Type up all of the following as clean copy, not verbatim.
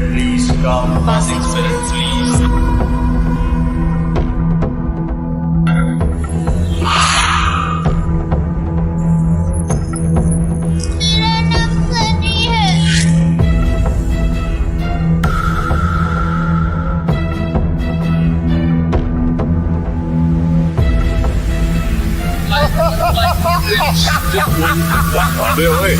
Please come, passing spirits, please. मेरा नाम सनी है। अबे ओए,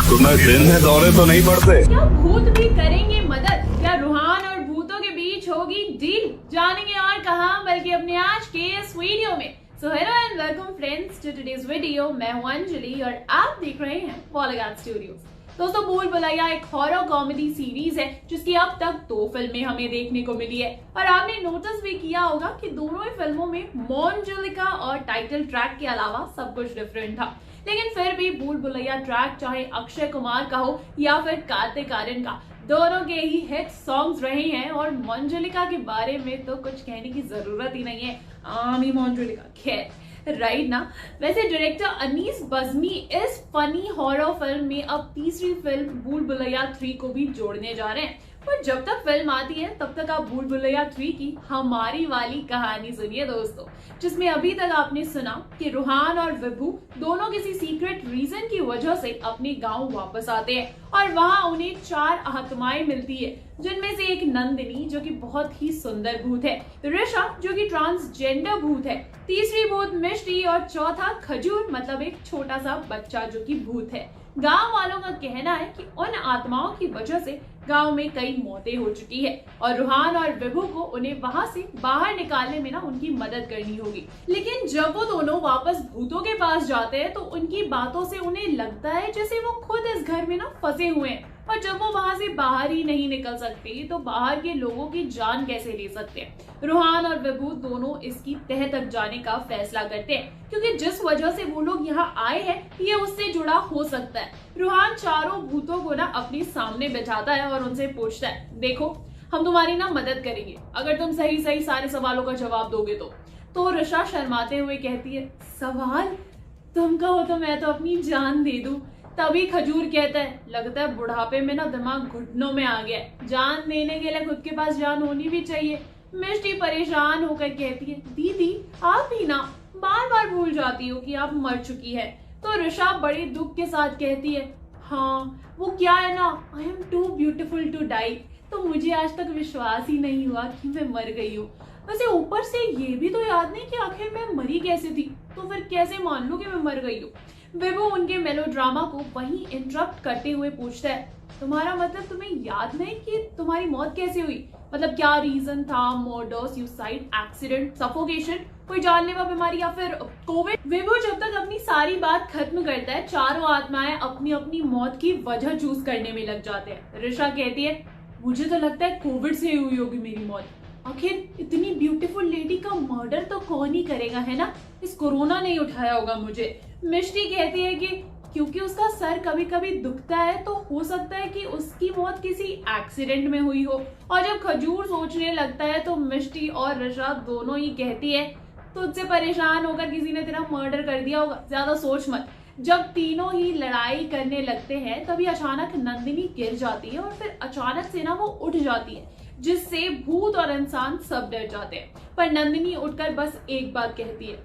तुम्हें दिन में दौरे तो नहीं पड़ते? क्या भूत भी करेंगे मदद? क्या रूहान और भूतों के बीच होगी डील? जानेंगे और कहां बल्कि अपने आज के इस वीडियो में। So hello and welcome friends to today's video. मैं हूं अंजलि और आप देख रहे हैं पॉलीगॉन स्टूडियोज। दोस्तों, भूल भुलैया एक हॉरर कॉमेडी सीरीज है जिसकी अब तक 2 फिल्में हमें देखने को मिली है और आपने नोटिस भी किया होगा कि दोनों ही फिल्मों में मोंजुलिका और टाइटल ट्रैक के अलावा सब कुछ डिफरेंट था। लेकिन फिर भी भूल भुलैया ट्रैक चाहे अक्षय कुमार का हो या फिर कार्तिक आर्यन का, दोनों के ही हिट सॉन्ग्स रहे हैं और मंजुलिका के बारे में तो कुछ कहने की जरूरत ही नहीं है। आमी मंजुलिका, खैर राइट ना। वैसे डायरेक्टर अनीस बज़मी इस फनी हॉरर फिल्म में अब तीसरी फिल्म भूल भुलैया 3 को भी जोड़ने जा रहे हैं। पर जब तक फिल्म आती है तब तक आप भूल भुलैया 3 की हमारी वाली कहानी सुनिए दोस्तों, जिसमें अभी तक आपने सुना कि रूहान और विभू दोनों किसी सीक्रेट रीजन की वजह से अपने गांव वापस आते हैं और वहां उन्हें 4 आत्माएं मिलती है, जिनमें से एक नंदिनी जो कि बहुत ही सुंदर भूत है, ऋषा जो कि ट्रांसजेंडर भूत है, तीसरी भूत मिष्टी और चौथा खजूर मतलब एक छोटा सा बच्चा जो कि भूत है। गांव वालों का कहना है कि उन आत्माओं की वजह से गांव में कई मौतें हो चुकी है और रूहान और विभू को उन्हें वहां से बाहर निकालने में ना उनकी मदद करनी होगी। लेकिन जब वो दोनों वापस भूतों के पास जाते हैं तो उनकी बातों से उन्हें लगता है जैसे वो खुद इस घर में ना फंसे हुए हैं और जब वो वहां से बाहर ही नहीं निकल सकते तो बाहर के लोगों की जान कैसे ले सकते हैं। रूहान और विभू दोनों इसकी तह तक जाने का फैसला करते हैं क्योंकि जिस वजह से वो लोग यहाँ आए हैं ये उससे जुड़ा हो सकता है। रूहान चारों भूतों को ना अपने सामने बैठाता है और उनसे पूछता है, देखो हम तुम्हारी ना मदद करेंगे अगर तुम सही सही सारे सवालों का जवाब दोगे तो ऋषा शर्माते हुए कहती है, सवाल? तुम कहो तो मैं तो अपनी जान दे दूं। तभी खजूर कहता है, लगता है बुढ़ापे में ना दिमाग घुटनों में आ गया है, जान देने के लिए खुद के पास जान होनी भी चाहिए। मिष्टी परेशान होकर कहती है, दीदी आप ही ना बार बार भूल जाती हो कि आप मर चुकी है। तो ऋषा बड़े दुख के साथ कहती है, हाँ वो क्या है ना, I am too beautiful to die. तो मुझे आज तक विश्वास ही नहीं हुआ कि मैं मर गई हूँ। वैसे ऊपर से ये भी तो याद नहीं कि आखिर मैं मरी कैसे थी, तो फिर कैसे मान लूं कि मैं मर गई हूँ। विभू उनके मेलोड्रामा को वहीं इंटरप्ट करते हुए पूछता है, तुम्हारा मतलब तुम्हें याद नहीं कि तुम्हारी मौत कैसे हुई? मतलब क्या रीजन था? मर्डर, सुसाइड, एक्सीडेंट, सफोकेशन, कोई जानलेवा बीमारी या फिर कोविड? विभू जब तक अपनी सारी बात खत्म करता है चारों आत्माएं अपनी अपनी मौत की वजह चूज करने में लग जाते हैं। ऋषा कहती है, मुझे तो लगता है कोविड से हुई होगी मेरी मौत। आखिर इतनी ब्यूटीफुल लेडी का मर्डर तो कौन ही करेगा, है ना? इस कोरोना नहीं उठाया होगा मुझे। मिष्टी कहती है कि क्योंकि उसका सर कभी कभी दुखता है तो हो सकता है कि उसकी मौत किसी एक्सीडेंट में हुई हो। और जब खजूर सोचने लगता है तो मिष्टी और ऋषा दोनों ही कहती है, तुझसे परेशान होकर किसी ने तेरा मर्डर कर दिया होगा, ज्यादा सोच मत। जब तीनों ही लड़ाई करने लगते हैं तभी अचानक नंदिनी गिर जाती है और फिर अचानक से ना वो उठ जाती है, जिससे भूत और इंसान सब डर जाते हैं। पर नंदिनी उठकर बस एक बात कहती है,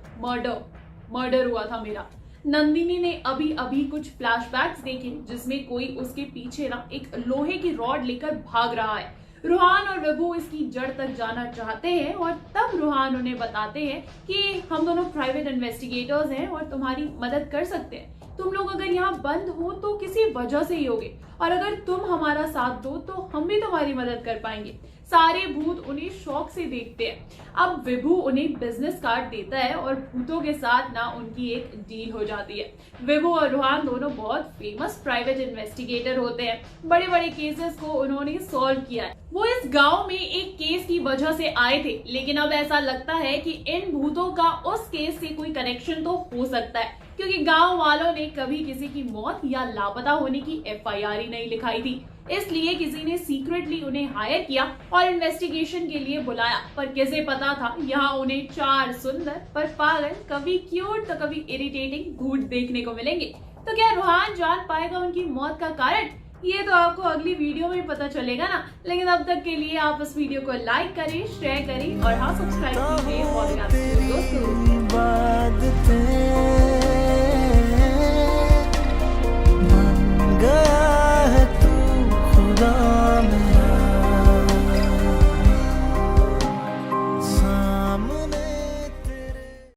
मर्डर हुआ था मेरा। नंदिनी ने अभी अभी कुछ फ्लैशबैक्स देखे जिसमें कोई उसके पीछे ना एक लोहे की रॉड लेकर भाग रहा है। रूहान और विभू इसकी जड़ तक जाना चाहते हैं और तब रूहान उन्हें बताते हैं कि हम दोनों प्राइवेट इन्वेस्टिगेटर्स हैं और तुम्हारी मदद कर सकते हैं। तुम लोग अगर यहाँ बंद हो तो किसी वजह से ही होगे और अगर तुम हमारा साथ दो तो हम भी तुम्हारी मदद कर पाएंगे। सारे भूत उन्हें शौक से देखते हैं। अब विभू उन्हें बिजनेस कार्ड देता है और भूतों के साथ ना उनकी एक डील हो जाती है। विभू और रूहान दोनों बहुत फेमस प्राइवेट इन्वेस्टिगेटर होते हैं, बड़े बड़े केसेस को उन्होंने सॉल्व किया है। वो इस गांव में एक केस की वजह से आए थे, लेकिन अब ऐसा लगता है कि इन भूतों का उस केस से कोई कनेक्शन तो हो सकता है क्योंकि गांव वालों ने कभी किसी की मौत या लापता होने की एफआईआर ही नहीं लिखाई थी। इसलिए किसी ने सीक्रेटली उन्हें हायर किया और इन्वेस्टिगेशन के लिए बुलाया। पर किसे पता था यहाँ उन्हें 4 सुंदर पर पागल, कभी क्यूट तो कभी इरिटेटिंग भूत देखने को मिलेंगे। तो क्या रूहान जान पाएगा उनकी मौत का कारण ये तो आपको अगली वीडियो में पता चलेगा ना। लेकिन अब तक के लिए आप इस वीडियो को लाइक करें, शेयर करें और हाँ सब्सक्राइब कीजिए।